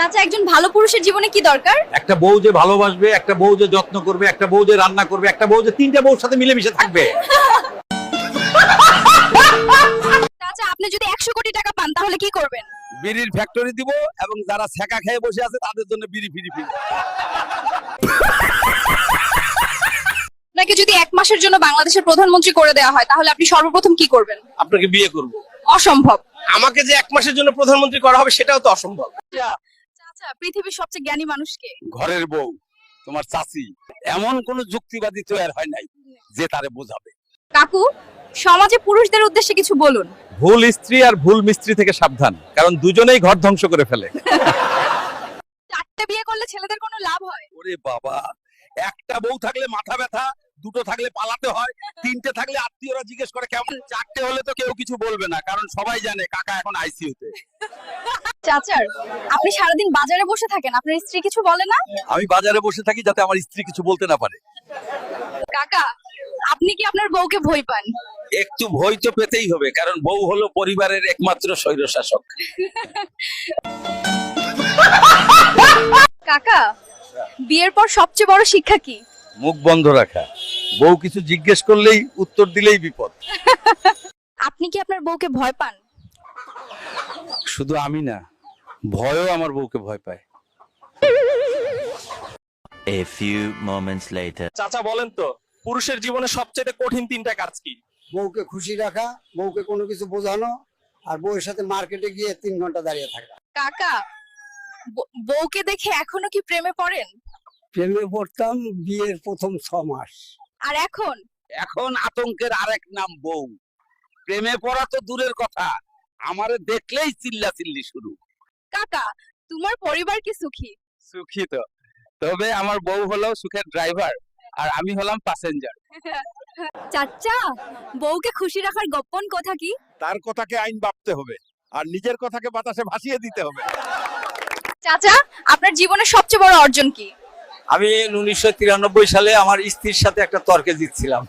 চাচা, একজন ভালো পুরুষের জীবনে কি দরকার? একটা বউ যে ভালোবাসবে, একটা বউ যে যত্ন করবে, একটা বউ যে রান্না করবে, একটা বউ যে তিনটা বউর সাথে মিলেমিশে থাকবে। চাচা, আপনি যদি 100 কোটি টাকা পান তাহলে কি করবেন? বিড়ির ফ্যাক্টরি দিব এবং যারা ছ্যাঁকা খেয়ে বসে আছে তাদের জন্য বিড়ি ফ্রি। আপনাকে যদি 1 মাসের জন্য বাংলাদেশের প্রধানমন্ত্রী করে দেওয়া হয় তাহলে আপনি সর্বপ্রথম কি করবেন? আপনাকে বিয়ে করব। অসম্ভব। আমাকে যে 1 মাসের জন্য প্রধানমন্ত্রী করা হবে সেটাও তো অসম্ভব। চাচা, পৃথিবীর সবচেয়ে জ্ঞানী মানুষ কে? ঘরের বউ, তোমার চাচি। এমন কোন যুক্তিবাদী তৈরি হয় নাই যে তারে বোঝাবে। কাকু, সমাজে পুরুষদের উদ্দেশ্যে কিছু বলুন। ভুল স্ত্রী আর ভুল মিস্ত্রি থেকে সাবধান, কারণ দুজনেই ঘর ধ্বংস করে ফেলে। 4টে বিয়ে করলে ছেলেদের কোনো লাভ হয়? ওরে বাবা, একটা বউ থাকলে মাথা ব্যথা, দুটো থাকলে পালাতে হয়, তিনটে থাকলে আত্মীয়রা জিজ্ঞেস করে কেমন, চারটে হলে তো কেউ কিছু বলবে না, কারণ সবাই জানে কাকা এখন আইসিইউতে। চাচার, আপনি সারাদিন বাজারে বসে থাকেন, আপনার স্ত্রী কিছু বলে না? আমি বাজারে বসে থাকি যাতে আমার স্ত্রী কিছু বলতে না পারে। কাকা, আপনি কি আপনার বউকে ভয় পান? একটু ভয় তো পেতেই হবে, কারণ বউ হলো পরিবারের একমাত্র স্বৈরশাসক। কাকা, বিয়ের পর সবচেয়ে বড় শিক্ষা কি? মুখ বন্ধ রাখা। বউ কিছু জিজ্ঞেস করলেই উত্তর দিলেই বিপদ। আপনি কি আপনার বউকে ভয় পান? শুধু আমি না, ভয়ও আমার বউকে ভয় পায়। A few moments later. চাচা, বলেন তো পুরুষের জীবনে সবচেয়ে কঠিন 3টা কাজ কি? বউকে খুশি রাখা, বউকে কোনো কিছু বোঝানো, আর বউয়ের সাথে মার্কেটে গিয়ে 3 ঘন্টা দাঁড়িয়ে থাকা। কাকা, বউকে দেখে এখনো কি প্রেমে পড়েন? প্রেমে পড়তাম বিয়ের প্রথম 6 মাস। আর এখন? এখন আতঙ্কের আরেক নাম বউ। প্রেমে পড়া তো দূরের কথা, আমারে দেখলেই চিল্লাচিল্লি শুরু। কাকা, তোমার পরিবার কি সুখী? সুখী তো, তবে আমার বউ হলো সুখের ড্রাইভার আর আমি হলাম প্যাসেঞ্জার। চাচা, বউকে খুশি রাখার গোপন কথা কি? তার কথাকে আইন ভাবতে হবে আর নিজের কথাকে বাতাসে ভাসিয়ে দিতে হবে। চাচা, আপনার জীবনের সবচেয়ে বড় অর্জন কি? আমি 1993 সালে আমার স্ত্রীর সাথে একটা তর্কে জিতছিলাম।